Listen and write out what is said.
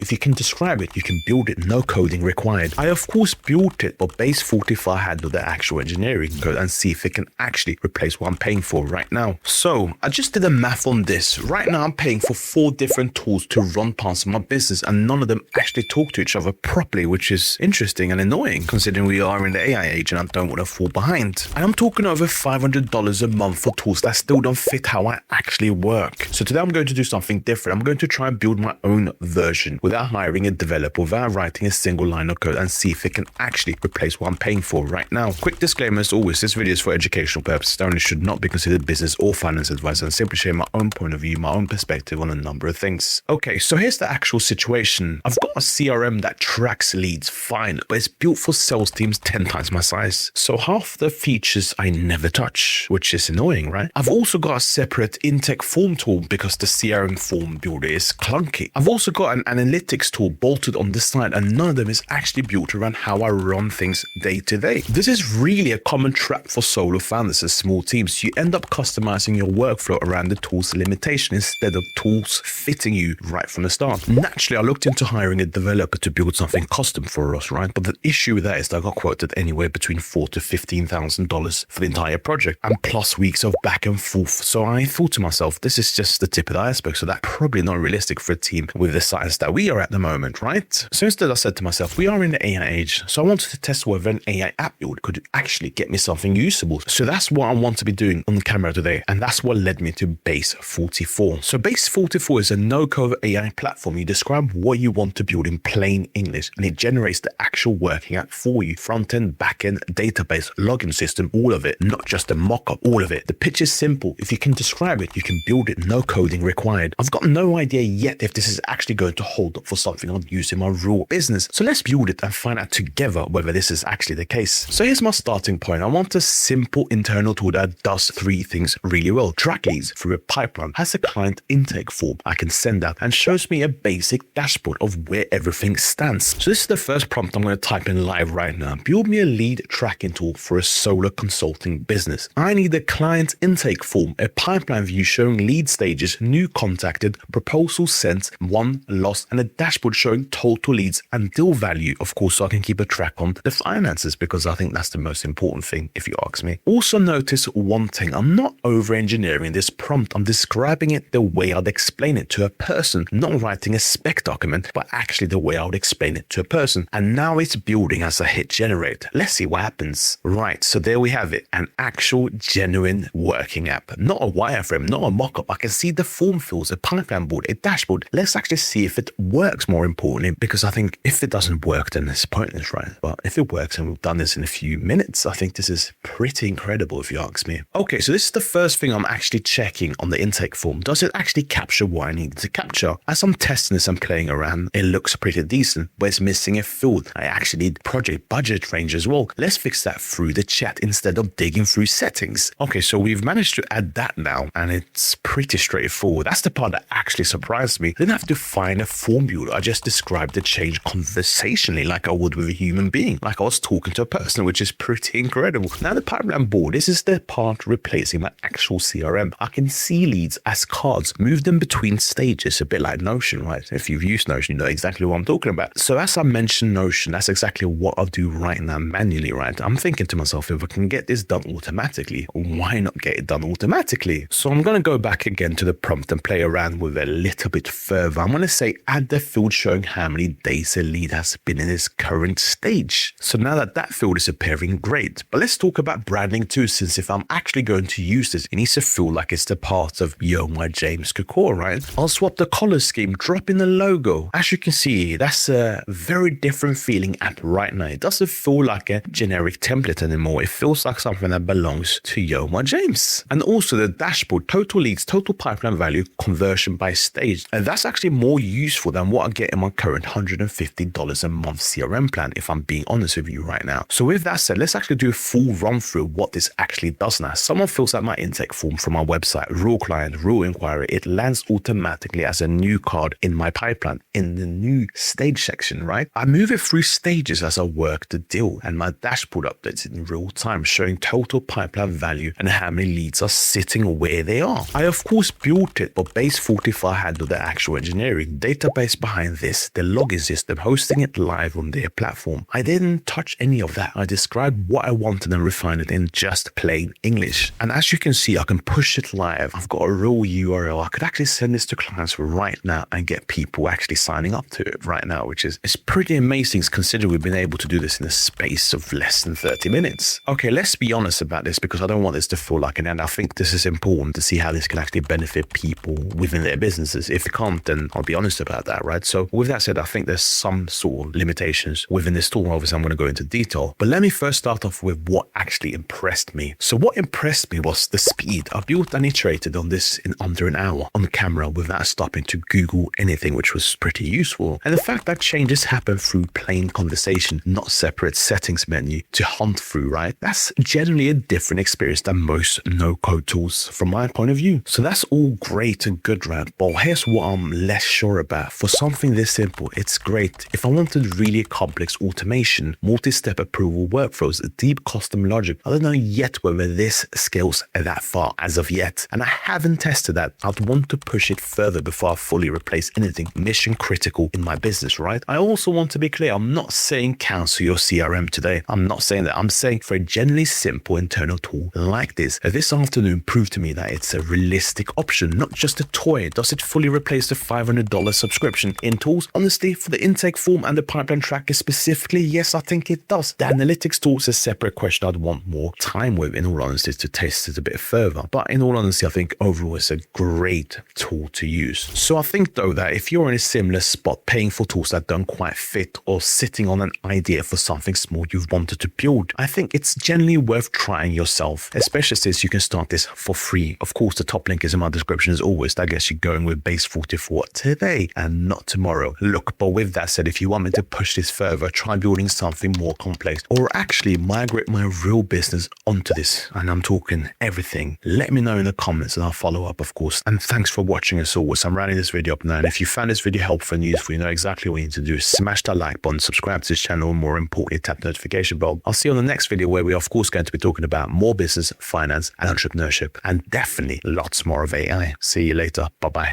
If you can describe it, you can build it, no coding required. I of course built it, but Base44 handled the actual engineering code and see if it can actually replace what I'm paying for right now. So I just did the math on this. Right now I'm paying for 4 different tools to run parts of my business, and none of them actually talk to each other properly, which is interesting and annoying considering we are in the AI age and I don't want to fall behind. And I'm talking over $500 a month for tools that still don't fit how I actually work. So today I'm going to do something different. I'm going to try and build my own version without hiring a developer, without writing a single line of code, and see if it can actually replace what I'm paying for right now. Quick disclaimer as always, this video is for educational purposes only, should not be considered business or finance advice, and simply share my own point of view, my own perspective on a number of things. Okay, so here's the actual situation. I've got a CRM that tracks leads fine, but it's built for sales teams 10 times my size. So half the features I never touch, which is annoying, right? I've also got a separate intake form tool because the CRM form builder is clunky. I've also got an analytics tool bolted on the side, and none of them is actually built around how I run things day to day. This is really a common trap for solo founders and small teams. You end up customizing your workflow around the tool's limitation instead of tools fitting you right from the start. Naturally, I looked into hiring a developer to build something custom for us, right? But the issue with that is that I got quoted anywhere between $4,000 to $15,000 for the entire project, and plus weeks of back and forth. So I thought to myself, this is just the tip of the iceberg, so that's probably not realistic for a team with the size that we are at the moment, right? So instead I said to myself, we are in the AI age, so I wanted to test whether an AI app build could actually get me something usable. So that's what I want to be doing on the camera today, and that's what led me to Base44. So Base44 is a no-code AI platform. You describe what you want to build in plain English, and it generates the actual working app for you. Front-end, back-end, database, login system, all of it, not just a mock-up, all of it. The pitch is simple. If you can describe it, you can build it, no coding required. I've got no idea yet if this is actually going to hold up for something I'll use in my real business. So let's build it and find out together whether this is actually the case. So here's my starting point. I want a simple internal tool that does 3 things really well. Track leads through a pipeline, has a client intake form I can send out, and shows me a basic dashboard of where everything stands. So this is the first prompt I'm going to type in live right now. Build me a lead tracking tool for a solo consulting business. I need a client intake form, a pipeline view showing lead stages, new contacted, proposals sent, won, lost, and a dashboard showing total leads and deal value, of course, so I can keep a track on the finances, because I think that's the most important thing if you ask me. Also notice one thing, I'm not over engineering this prompt. I'm describing it the way I'd explain it to a person, not writing a spec document, but actually the way I would explain it to a person. And now it's building as I hit generate. Let's see what happens. Right, so there we have it, an actual genuine working app, not a wireframe, not a mock-up. I can see the form fields, a pipeline board, a dashboard. Let's actually see if it works, more importantly, because I think if it doesn't work, then it's pointless, right? But if it works, and we've done this in a few minutes, I think this is pretty incredible if you ask me. Okay, so this is the first thing I'm actually checking on the intake form. Does it actually capture what I need to capture? As I'm testing this and playing around, it looks pretty decent, but it's missing a field. I actually need project budget range as well. Let's fix that through the chat instead of digging through settings. Okay, so we've managed to add that now, and it's pretty straightforward. That's the part that actually surprised me. I didn't have to find a form builder. I just described the change conversationally like I would with a human being, like I was talking to a person, which is pretty incredible. Now the pipeline board, this is the part replacing my actual CRM. I can see leads as cards, move them between stages, a bit like Notion, right? If you've used Notion, you know exactly what I'm talking about. So as I mentioned Notion, that's exactly what I'll do right now manually, right? I'm thinking to myself, if I can get this done automatically, why not get it done automatically? So I'm going to go back again to the prompt and play around with it a little bit further. I'm going to say add the field showing how many days a lead has been in its current stage. So now that that field is appearing, great. But let's talk about branding too, since if I'm actually going to use this, it needs to feel like it's the part of Yoma James Kukor, right? I'll swap the color scheme, drop in the logo. As you can see, that's a very different feeling app right now. It doesn't feel like a generic template anymore. It feels like something that belongs to Yoma James. And also the dashboard, total leads, total pipeline value, conversion by stage. And that's actually more useful than what I get in my current $150 a month CRM plan, if I'm being honest with you right now. So with that said, let's actually do a full run through what this actually does now. Someone fills out my intake form from my website, rule client, rule inquiry. It lands automatically as a new card in my pipeline in the new stage section, right? I move it through stages as I work the deal, and my dashboard updates in real time, showing total pipeline value and how many leads are sitting where they are. I of course built it, but Base44 handled the actual engineering. Database sits behind this, the login system, hosting it live on their platform. I didn't touch any of that. I described what I wanted and refined it in just plain English. And as you can see, I can push it live. I've got a real URL. I could actually send this to clients right now and get people actually signing up to it right now, which is it's pretty amazing considering we've been able to do this in a space of less than 30 minutes. Okay, let's be honest about this because I don't want this to feel like an end. I think this is important to see how this can actually benefit people within their businesses. If it can't, then I'll be honest about that, right? So with that said, I think there's some sort of limitations within this tool. Obviously, I'm going to go into detail, but let me first start off with what actually impressed me. So what impressed me was the speed. I built and iterated on this in under an hour on camera without stopping to Google anything, which was pretty useful. And the fact that changes happen through plain conversation, not separate settings menu to hunt through, right? That's generally a different experience than most no-code tools from my point of view. So that's all great and good, right? But here's what I'm less sure about. For something this simple, it's great. If I wanted really complex automation, multi-step approval workflows, deep custom logic, I don't know yet whether this scales that far as of yet. And I haven't tested that. I'd want to push it further before I fully replace anything mission critical in my business, right? I also want to be clear. I'm not saying cancel your CRM today. I'm not saying that. I'm saying for a generally simple internal tool like this afternoon proved to me that it's a realistic option, not just a toy. Does it fully replace the $500 subscription in tools? Honestly, for the intake form and the pipeline tracker specifically, yes, I think it does. The analytics tool is a separate question I'd want more time with, in all honesty, to test it a bit further. But in all honesty, I think overall it's a great tool to use. So I think though that if you're in a similar spot, paying for tools that don't quite fit or sitting on an idea for something small you've wanted to build, I think it's generally worth trying yourself, especially since you can start this for free. Of course, the top link is in my description as always. I guess you're going with Base44 today and not tomorrow. Look, but with that said, if you want me to push this further, try building something more complex or actually migrate my real business onto this, and I'm talking everything, let me know in the comments and I'll follow up, of course. And thanks for watching as always. I'm rounding this video up now, and if you found this video helpful and useful, you know exactly what you need to do. Smash that like button, subscribe to this channel, and more importantly, tap the notification bell. I'll see you on the next video where we're of course going to be talking about more business, finance and entrepreneurship, and definitely lots more of AI. See you later. Bye-bye.